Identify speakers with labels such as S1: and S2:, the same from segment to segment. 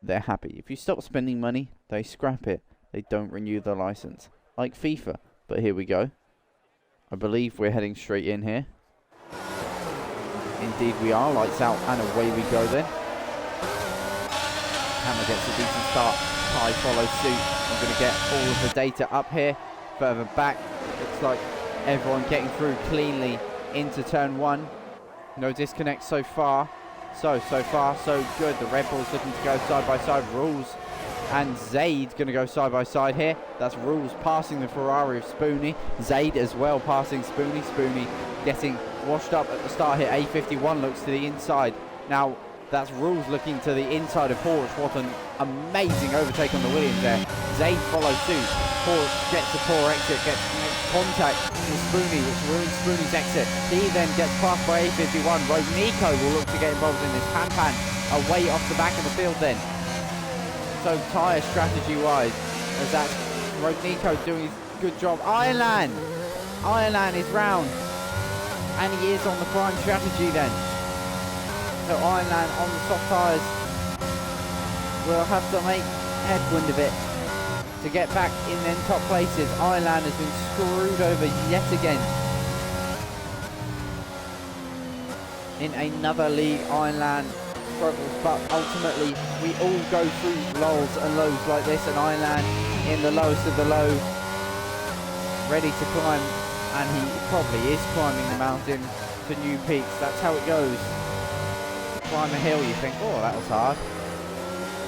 S1: they're happy. If you stop spending money, they scrap it. They don't renew the license. Like FIFA. But here we go. I believe we're heading straight in here. Indeed we are. Lights out and away we go then. Hammer gets a decent start. Kai follows suit. I'm going to get all of the data up here. Further back. Looks like everyone getting through cleanly into turn 1. No disconnect so far. So far, so good. The Red Bulls looking to go side by side. Rules and Zaid going to go side by side here. That's Rules passing the Ferrari of Spoonie. Zaid as well passing Spoonie. Spoonie getting washed up at the start here. A51 looks to the inside. Now, that's Rules looking to the inside of Horch. What an amazing overtake on the Williams there. Zaid follows suit. Horch gets a poor exit, gets contact with Spoonie, which ruins Spoonie's exit. He then gets passed by A51. Rodnico will look to get involved in this. Pan away off the back of the field then. So tyre strategy-wise, as that's Rodnico doing his good job. Ironland is round. And he is on the prime strategy then. So Ironland on the soft tyres will have to make headwind of it to get back in them top places. Ironland has been screwed over yet again. In another league, Ironland struggles, but ultimately we all go through lows and lows like this, and Ironland in the lowest of the low, ready to climb, and he probably is climbing the mountain to new peaks. That's how it goes. Climb a hill, you think, oh, that was hard.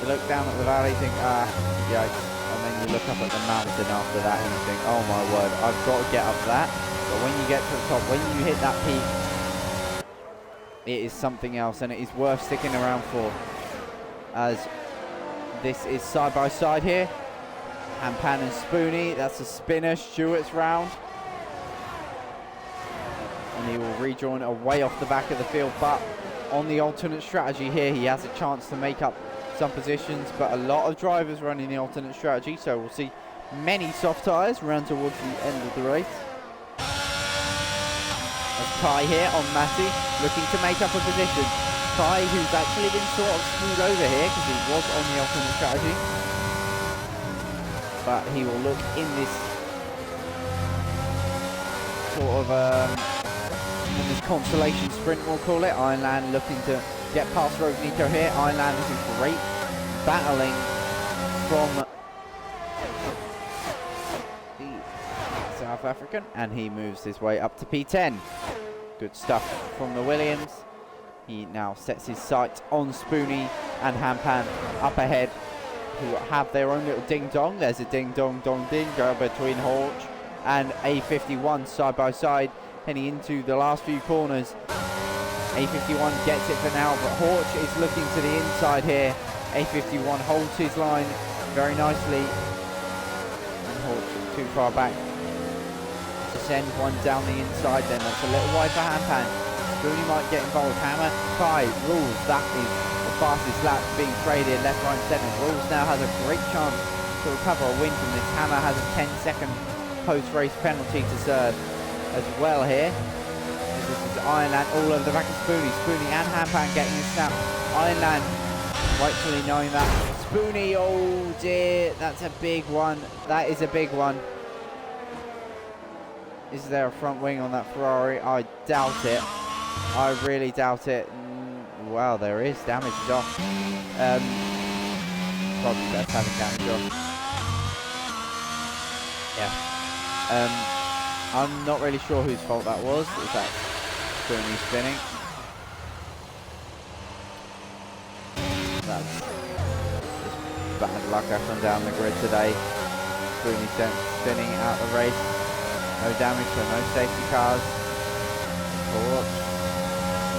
S1: You look down at the valley, you think, yikes. And then you look up at the mountain after that and you think, oh my word, I've got to get up that. But when you get to the top, when you hit that peak, it is something else, and it is worth sticking around for. As this is side by side here. Hampan and Spoonie, that's a spinner, Stewart's round. And he will rejoin away off the back of the field, but on the alternate strategy here, he has a chance to make up some positions, but a lot of drivers running the alternate strategy, so we'll see many soft tyres run towards the end of the race. As Kai here on Matty, looking to make up a position. Kai, who's actually been sort of screwed over here because he was on the alternate strategy, but he will look in this sort of in this Consolation Sprint, we'll call it. Ironland looking to get past Rodnico here. Ironland is in great battling from the South African, and he moves his way up to P10. Good stuff from the Williams. He now sets his sights on Spoonie and Hampan up ahead, who have their own little ding-dong. There's a ding-dong-dong-ding-go between Horch and A51 side by side, heading into the last few corners. A51 gets it for now, but Horch is looking to the inside here. A51 holds his line very nicely. And Horch is too far back to send one down the inside then. That's a little wide for Hampan. Spoonie might get involved. Hammer, Kai, Rules. That is the fastest lap being traded left, right, centre. Rules now has a great chance to recover a win from this. Hammer has a 10-second post-race penalty to serve as well here. This is Ironland all over the back of Spoonie. Spoonie and Hampan getting the snap. Ironland rightfully knowing that. Spoonie, oh dear, that's a big one. That is a big one. Is there a front wing on that Ferrari? I doubt it. I really doubt it. Wow, there is damage off. Probably best having damage off. Yeah. I'm not really sure whose fault that was. Is that Spoonie spinning? That's just bad luck up and down the grid today. Spoonie spinning out the race. No damage, so no safety cars. Horch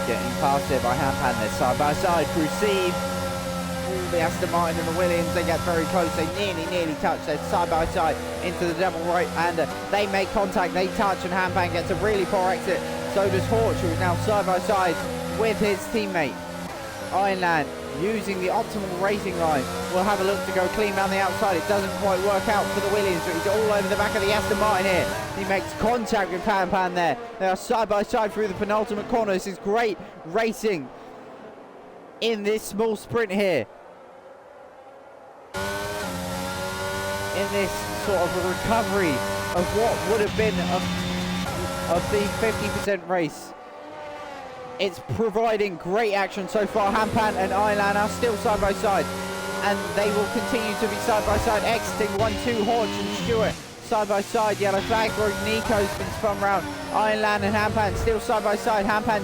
S1: getting past it by Hampan. They're side by side. Proceed. The Aston Martin and the Williams, they get very close. They nearly touch. They're side by side into the double right-hander. They make contact, they touch, and Hampan gets a really poor exit. So does Horch, who is now side by side with his teammate. Ironland using the optimal racing line. We'll have a look to go clean down the outside. It doesn't quite work out for the Williams, but he's all over the back of the Aston Martin here. He makes contact with Hampan there. They are side by side through the penultimate corner. This is great racing in this small sprint here. in this sort of a recovery of what would have been of the 50% race. It's providing great action so far. Hampan and Ilan are still side by side, and they will continue to be side by side, exiting 1-2. Hodge and Stewart side by side. Yellow flag group. Nico's been spun round. Ilan and Hampan still side by side. Hampan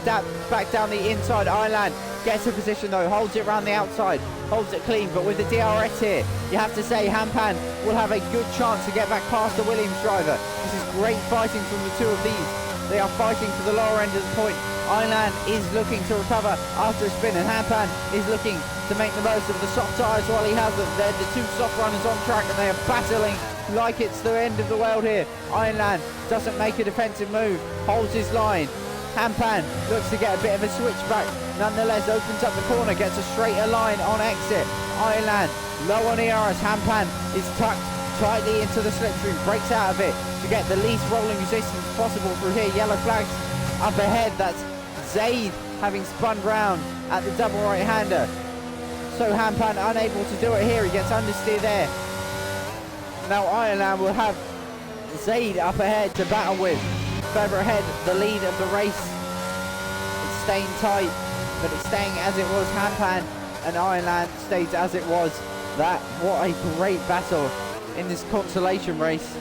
S1: back down the inside. Ilan gets a position though, holds it around the outside, holds it clean, but with the DRS here, you have to say Hampan will have a good chance to get back past the Williams driver. This is great fighting from the two of these. They are fighting for the lower end of the point. Ilan is looking to recover after a spin, and Hampan is looking to make the most of the soft tyres while he has them. They're the two soft runners on track, and they are battling like it's the end of the world here. Ilan doesn't make a defensive move, holds his line. Hampan looks to get a bit of a switchback, nonetheless opens up the corner, gets a straighter line on exit. Ilan low on ERS. Hampan is tucked tightly into the slipstream, breaks out of it to get the least rolling resistance possible through here. Yellow flags up ahead. That's Zaid having spun round at the double right-hander. So Hampan unable to do it here. He gets understeer there. Now Ireland will have Zaid up ahead to battle with. Further ahead, the lead of the race. It's staying tight, but it's staying as it was. Hampan and Ireland stays as it was. What a great battle in this consolation race.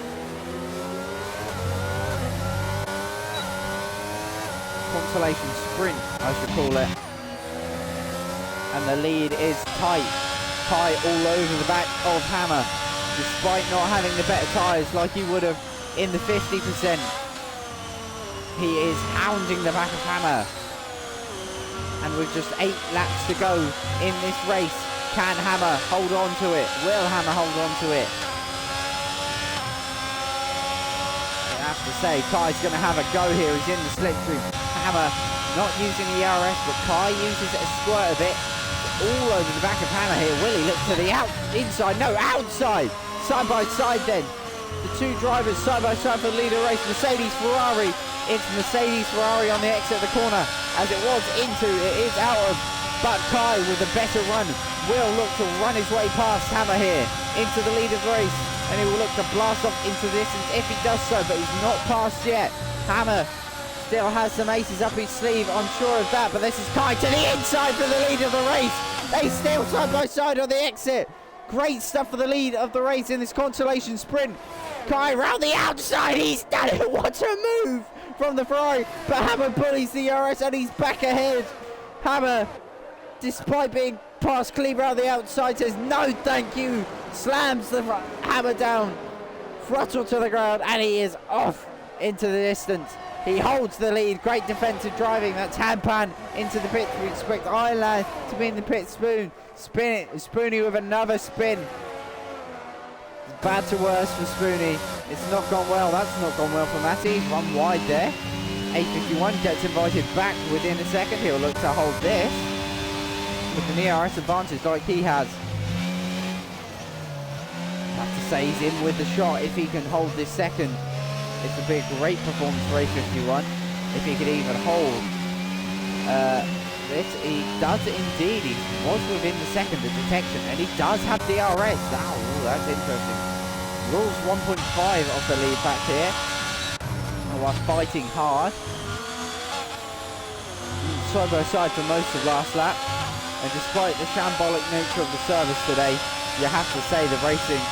S1: Consolation Sprint, I should call it. And the lead is tight all over the back of Hammer, despite not having the better tyres like he would have in the 50%. He is hounding the back of Hammer, and with just 8 laps to go in this race, can Hammer hold on to it? Will Hammer hold on to it? I have to say, Kai's going to have a go here. He's in the slipstream. Hammer not using the ERS, but Kai uses a squirt of it all over the back of Hammer here. Willie looks to the outside. Side by side then. The two drivers side by side for the leader race. Mercedes Ferrari. It's Mercedes Ferrari on the exit of the corner, as it was into, it is out of, but Kai with a better run will look to run his way past Hammer here into the lead of the race, and he will look to blast off into the distance if he does so, but he's not passed yet. Hammer still has some aces up his sleeve, I'm sure of that, but this is Kai to the inside for the lead of the race. They still side by side on the exit. Great stuff for the lead of the race in this consolation sprint. Kai round the outside, he's done it. What a move from the Ferrari, but Hammer bullies the RS and he's back ahead. Hammer, despite being passed clean around the outside, says no thank you, slams the Hammer down, throttle to the ground, and he is off into the distance. He holds the lead. Great defensive driving. That's Hampan into the pit. We expect Ireland to be in the pit. Spoonie with another spin. It's bad to worse for Spoonie. It's not gone well. That's not gone well for Matty. Run wide there. 851 gets invited back within a second. He'll look to hold this with an ERS advantage like he has. I have to say he's in with the shot if he can hold this second. This would be a great performance for 851 if he could even hold this. He does indeed. He was within the second of detection, and he does have DRS. Oh, that's interesting. Rules 1.5 of the lead back here. Oh, are fighting hard. Side by side for most of last lap. And despite the shambolic nature of the service today, you have to say the racing,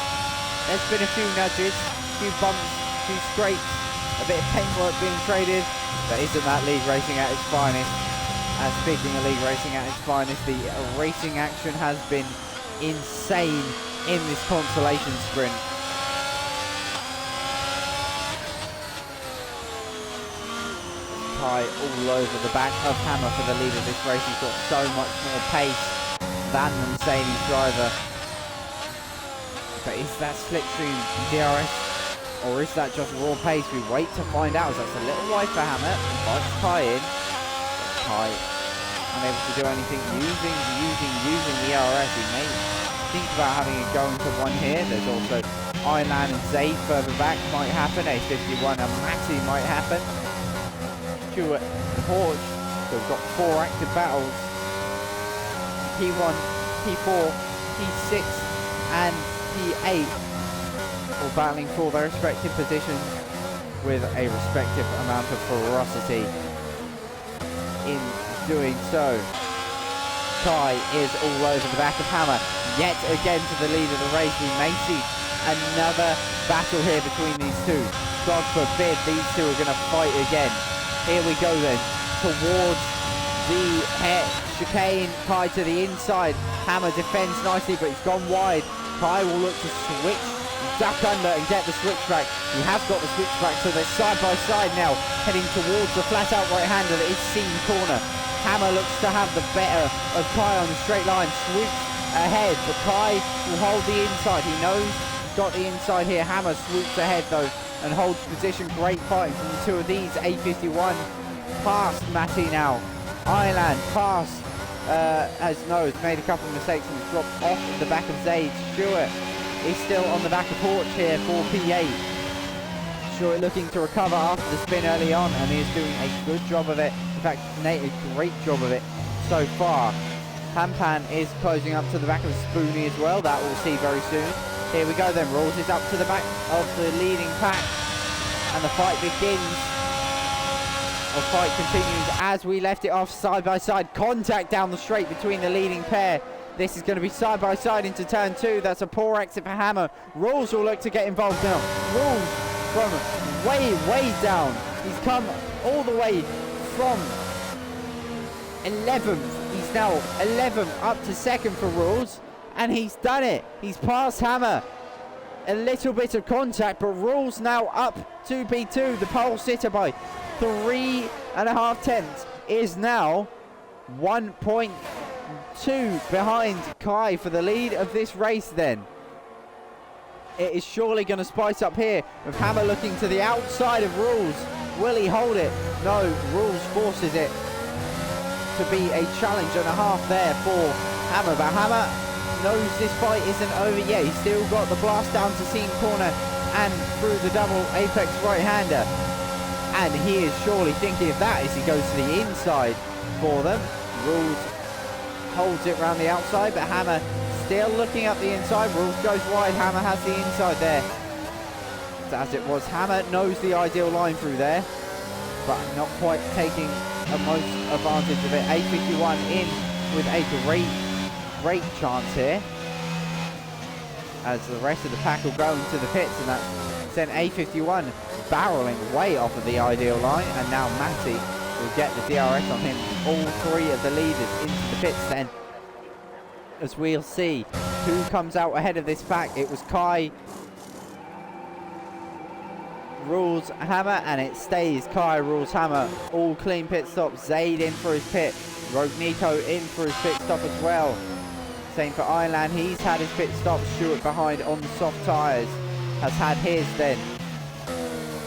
S1: there's been a few nudges, a few bumps, few scrapes, a bit of paintwork being traded, but isn't that league racing at its finest? And speaking of league racing at its finest, the racing action has been insane in this consolation sprint. Kai all over the back of Hammer for the lead of this race. He's got so much more pace than the Mercedes driver. But is that slipstream DRS? Or is that just raw pace? We wait to find out. That's a little wide for Hammer. Invites Kai in. Kai unable to do anything using the ERS. He may think about having it go into one here. There's also Ireland and Zaid further back. Might happen. A51 and Matty might happen. Stewart and Hodge. So we've got 4 active battles. P1, P4, P6 and P8. all battling for their respective positions with a respective amount of ferocity in doing so. Kai is all over the back of Hammer, yet again to the lead of the race. We may see another battle here between these two. God forbid these two are going to fight again. Here we go then, towards the chicane. Kai to the inside. Hammer defends nicely, but he's gone wide. Kai will look to switch, duck under and get the switchback. He has got the switchback, so they're side by side now, heading towards the flat out right-hander that is seen corner. Hammer looks to have the better of Kai on the straight line, swoops ahead, but Kai will hold the inside. He knows he's got the inside here. Hammer swoops ahead though and holds position. Great fighting from the two of these. A51 past Matty now. Island past, has made a couple of mistakes and has dropped off the back of Zaid. Stewart is still on the back of Porch here for P8. Stewart looking to recover after the spin early on, and he is doing a good job of it. In fact, Nate, a great job of it so far. Hampan is closing up to the back of Spoonie as well. That we'll see very soon. Here we go then. Rawls is up to the back of the leading pack, and the fight begins. The fight continues as we left it off, side by side. Contact down the straight between the leading pair. This is going to be side by side into turn 2. That's a poor exit for Hammer. Rawls will look to get involved now. Rawls from way down. He's come all the way from 11th. He's now 11th up to 2nd for Rawls, and he's done it. He's passed Hammer. A little bit of contact, but Rawls now up to P2. The pole sitter by 3.5 tenths is now 1.2 behind Kai for the lead of this race then. It is surely going to spice up here with Hammer looking to the outside of Rawls. Will he hold it? No, Rawls forces it to be a challenge and a half there for Hammer, but Hammer knows this fight isn't over yet. He's still got the blast down to seam corner and through the double apex right-hander, and he is surely thinking of that as he goes to the inside for them. Rawls holds it around the outside, but Hammer still looking up the inside. Rawls goes wide. Hammer has the inside there. As it was, Hammer knows the ideal line through there, but not quite taking a most advantage of it. A51 in with a great chance here, as the rest of the pack will go into the pits, and that sent A51 barreling way off of the ideal line, and now Matty will get the DRS on him. All three of the leaders into the pits then, as we'll see who comes out ahead of this pack. It was Kai, Rawls, Hammer, and it stays Kai, Rawls, Hammer. All clean pit stops. Zaid in for his pit. Rogue Nico in for his pit stop as well. Same for Island. He's had his pit stop. Stewart behind on the soft tyres has had his then.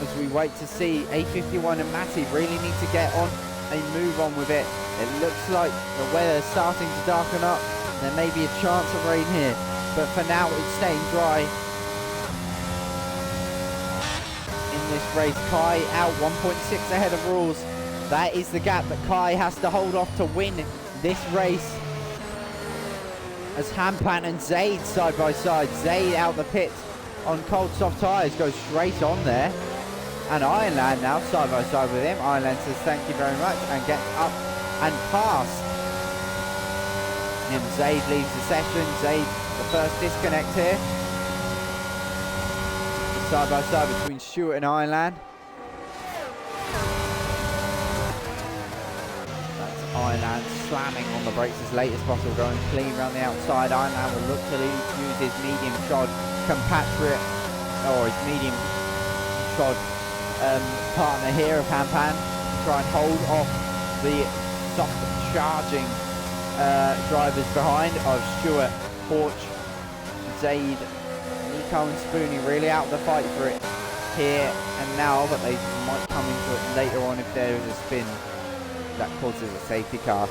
S1: As we wait to see A51 and Matty really need to get on a move on with it. It looks like the weather's starting to darken up. There may be a chance of rain here, but for now it's staying dry. In this race, Kai out 1.6 ahead of Rawls. That is the gap that Kai has to hold off to win this race. As Hampan and Zaid side by side. Zaid out the pit on cold soft tyres, goes straight on there. And Ironland now side by side with him. Ironland says thank you very much and gets up and past. And Zaid leaves the session. Zaid, the first disconnect here. Side by side between Stewart and Ironland. That's Ironland slamming on the brakes as late as possible, going clean around the outside. Ironland will look to use his medium shod compatriot, or his medium shod partner here of Hampan, to try and hold off the soft charging drivers behind of Stewart, Porch, Zaid, Nico and Spoonie really out of the fight for it here and now, but they might come into it later on if there is a spin that causes a safety car.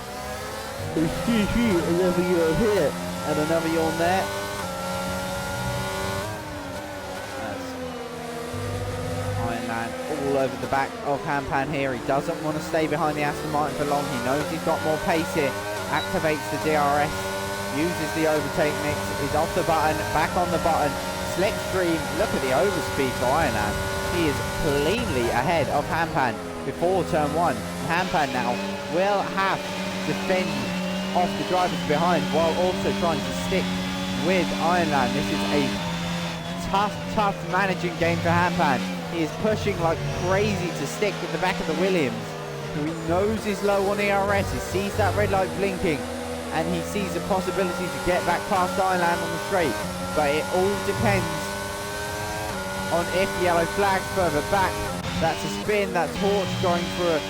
S1: Another yawn here and another yawn there. Ironland all over the back of Hampan here. He doesn't want to stay behind the Aston Martin for long. He knows he's got more pace here. Activates the DRS, uses the overtake mix, is off the button, back on the button, slipstream. Look at the overspeed for Ironland. He is cleanly ahead of Hampan before turn 1. Hampan now will have to fend off the drivers behind while also trying to stick with Ironland. This is a tough managing game for Hampan. He is pushing like crazy to stick with the back of the Williams, who he knows is low on ERS. He sees that red light blinking and he sees the possibility to get back past Ironland on the straight. But it all depends on if yellow flags further back. That's a spin, that's Torch going for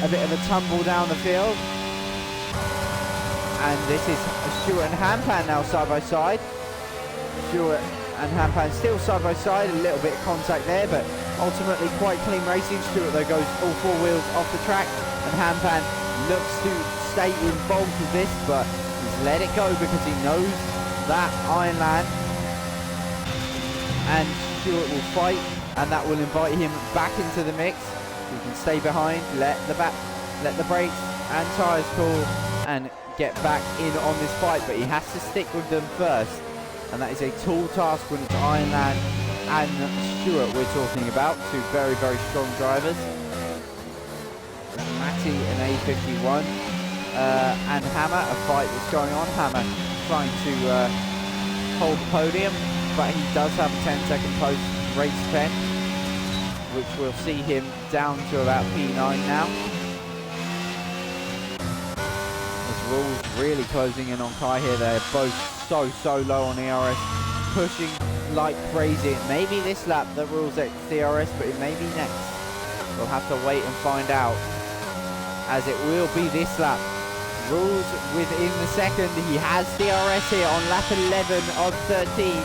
S1: a bit of a tumble down the field. And this is Stewart and Hampan now side by side. Stewart and Hampan still side by side, a little bit of contact there, but ultimately quite clean racing. Stewart though goes all 4 wheels off the track, and Hampan looks to stay involved with this, but he's let it go because he knows that Ironland and Stewart will fight, and that will invite him back into the mix. He can stay behind, let the brakes and tyres cool, and get back in on this fight, but he has to stick with them first. And that is a tall task when it's Ironland and Stewart we're talking about. Two very, very strong drivers. Matty and A51 and Hammer, a fight that's going on. Hammer trying to hold the podium, but he does have a 10-second post-race pen, which will see him down to about P9 now. Rules really closing in on Kai here. They're both so low on ERS, pushing like crazy. It may be this lap that Rules X DRS, but it may be next. We'll have to wait and find out, as it will be this lap. Rules within the second. He has DRS here on lap 11 of 13.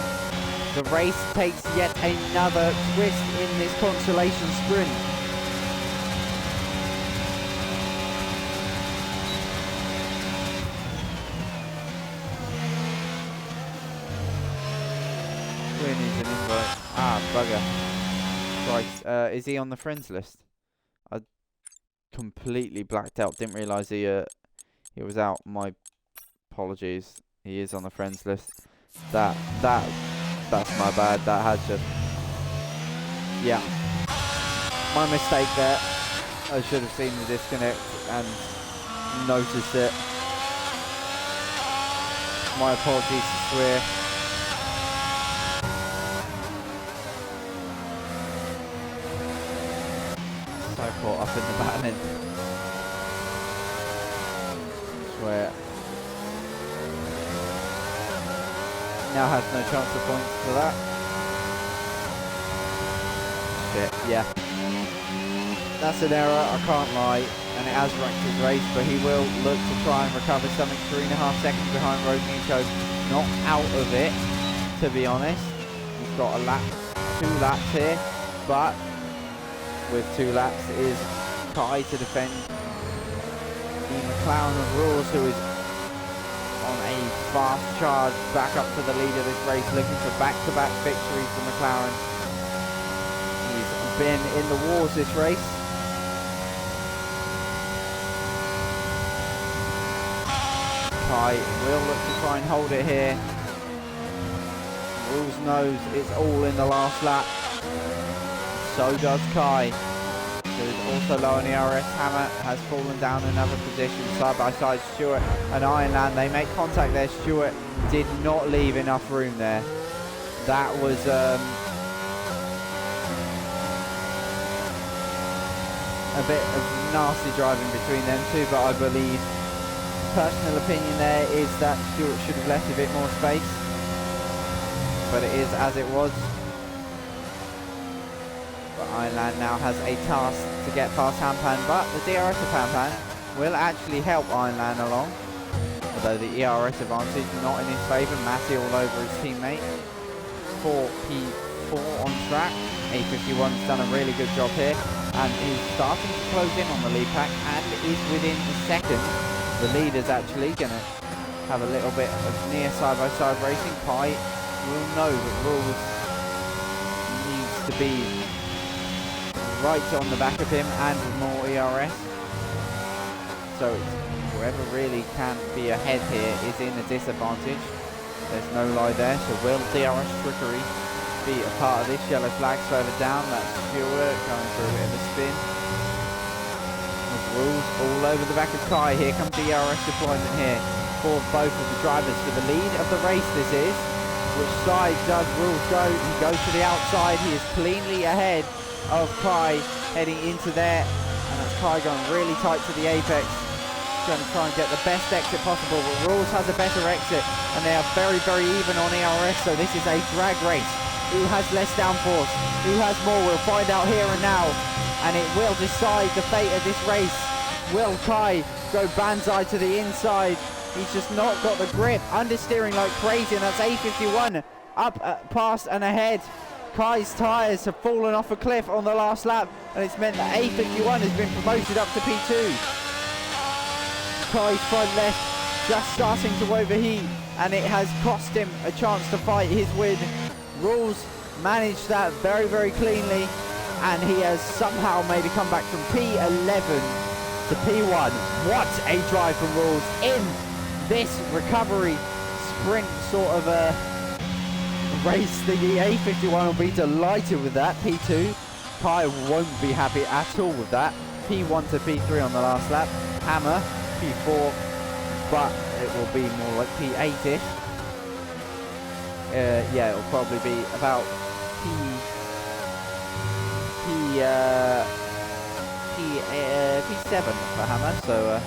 S1: The race takes yet another twist in this Consolation Sprint. Bugger. Christ. Is he on the friends list? I completely blacked out. Didn't realise he was out. My apologies. He is on the friends list. That's my bad. That has just... Yeah. My mistake there. I should have seen the disconnect and noticed it. My apologies to Swear. So caught up in the battling. Swear. Now has no chance of points for that. Shit, yeah. That's an error, I can't lie, and it has wrecked his race, but he will look to try and recover something. 3.5 seconds behind Road Nico. Not out of it, to be honest. He's got a lap, 2 laps here, but with 2 laps is Kai to defend the McLaren of Rules, who is on a fast charge back up to the lead of this race, looking for back-to-back victories for McLaren. He's been in the wars this race. Kai will look to try and hold it here. Rules knows it's all in the last lap. So does Kai, who is also low on ERS. Hammer has fallen down another position, side by side Stewart and Ironland. They make contact there. Stewart did not leave enough room there. That was a bit of nasty driving between them two, but I believe, personal opinion there is that Stewart should have left a bit more space, but it is as it was. Ironland now has a task to get past Hampan, but the DRS of Hampan will actually help Ironland along, although the ERS advantage not in his favour. Matty all over his teammate. 4P4 on track. A51's done a really good job here and is starting to close in on the lead pack and is within a second. The leader's actually going to have a little bit of near side-by-side racing. Kai will know that Rules needs to be right on the back of him and with more ERS. So whoever really can be ahead here is in a disadvantage. There's no lie there. So will DRS trickery be a part of this. Yellow flags further down. That's Stewart going for a bit of a spin. With rules all over the back of Kai. Here comes the ERS deployment here for both of the drivers. For the lead of the race this is. Which side does Rules go? He goes to the outside. He is cleanly ahead of Kai heading into there. And that's Kai going really tight to the apex. Going to try and get the best exit possible. But Rules has a better exit. And they are very, very even on ERS. So this is a drag race. Who has less downforce? Who has more? We'll find out here and now. And it will decide the fate of this race. Will Kai go banzai to the inside? He's just not got the grip. Understeering like crazy, and that's A51 up past and ahead. Kai's tyres have fallen off a cliff on the last lap, and it's meant that A51 has been promoted up to P2. Kai's front left just starting to overheat, and it has cost him a chance to fight his win. Rules managed that very, very cleanly, and he has somehow made a comeback from P11 to P1. What a drive from Rules in this recovery sprint sort of a race. The A51 will be delighted with that. P2, Kai won't be happy at all with that. P1 to P3 on the last lap. Hammer, P4, but it will be more like P8-ish. Yeah, it'll probably be about P7 for Hammer, so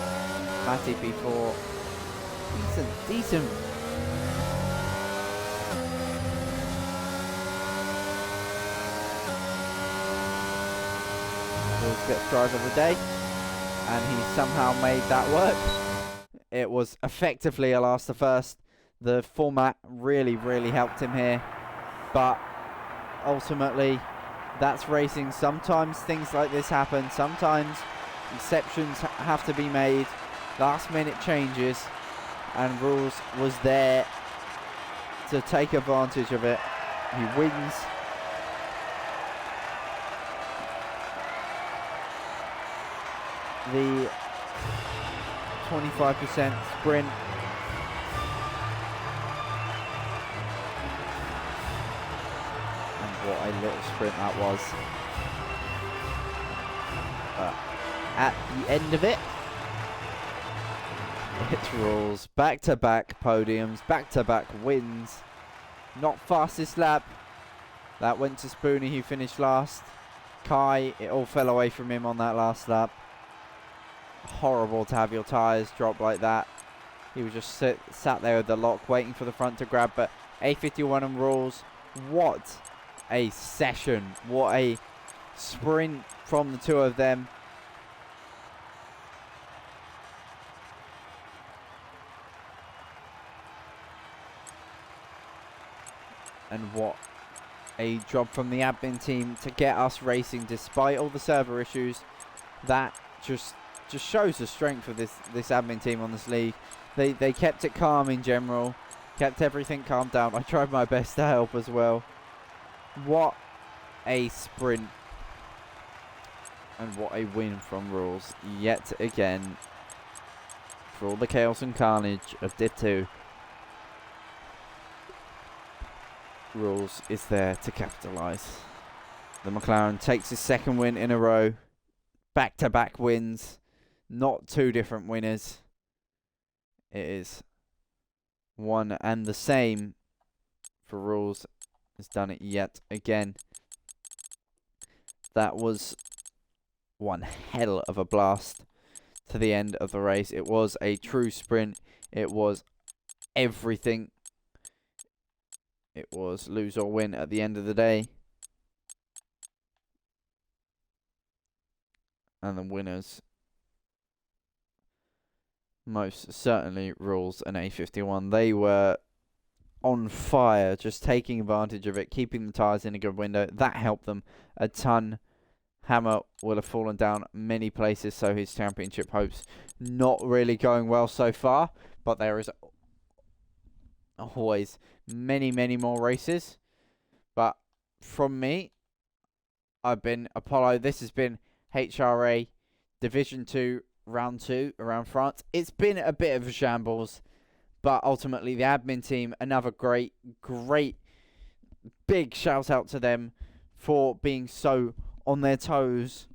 S1: Matty P4. Decent. Rules gets drive of the day, and he somehow made that work. It was effectively a last to first. The format really, really helped him here, but ultimately that's racing. Sometimes things like this happen. Sometimes exceptions have to be made. Last minute changes. And Rules was there to take advantage of it. He wins. The 25% sprint. And what a little sprint that was. But at the end of it, it's Rules. Back-to-back podiums, back-to-back wins. Not fastest lap. That went to Spoonie, who finished last. Kai, it all fell away from him on that last lap. Horrible to have your tyres drop like that. He was just sat there with the lock waiting for the front to grab. But A51 and Rules, what a session. What a sprint from the two of them. And what a job from the admin team to get us racing despite all the server issues. That just shows the strength of this admin team on this league. They kept it calm in general, kept everything calmed down. I tried my best to help as well. What a sprint, and what a win from Rules yet again. For all the chaos and carnage of Div 2, Rules is there to capitalise. The McLaren takes his second win in a row. Back-to-back wins. Not two different winners. It is one and the same for Rules. Has done it yet again. That was one hell of a blast to the end of the race. It was a true sprint. It was everything. It was lose or win at the end of the day. And the winners, most certainly Rules and A51. They were on fire, just taking advantage of it, keeping the tyres in a good window. That helped them a ton. Hammer will have fallen down many places, so his championship hopes not really going well so far. But there is always many more races. But from me, I've been Apollo. This has been HRA Division 2 Round 2 around France. It's been a bit of a shambles, but ultimately the admin team, another great big shout out to them for being so on their toes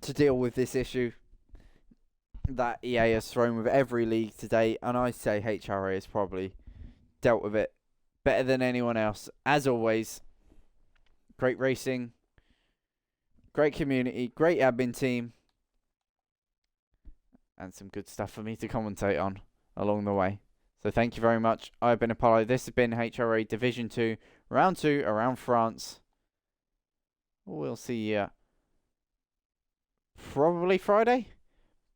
S1: to deal with this issue that EA has thrown with every league today, and I say HRA has probably dealt with it better than anyone else. As always, great racing, great community, great admin team, and some good stuff for me to commentate on along the way. So thank you very much. I've been Apollo. This has been HRA Division 2, Round 2 around France. We'll see you probably Friday,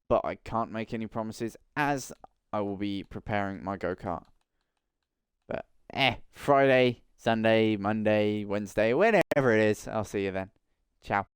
S1: but I can't make any promises as I will be preparing my go-kart. But Friday, Sunday, Monday, Wednesday, whenever it is, I'll see you then. Ciao.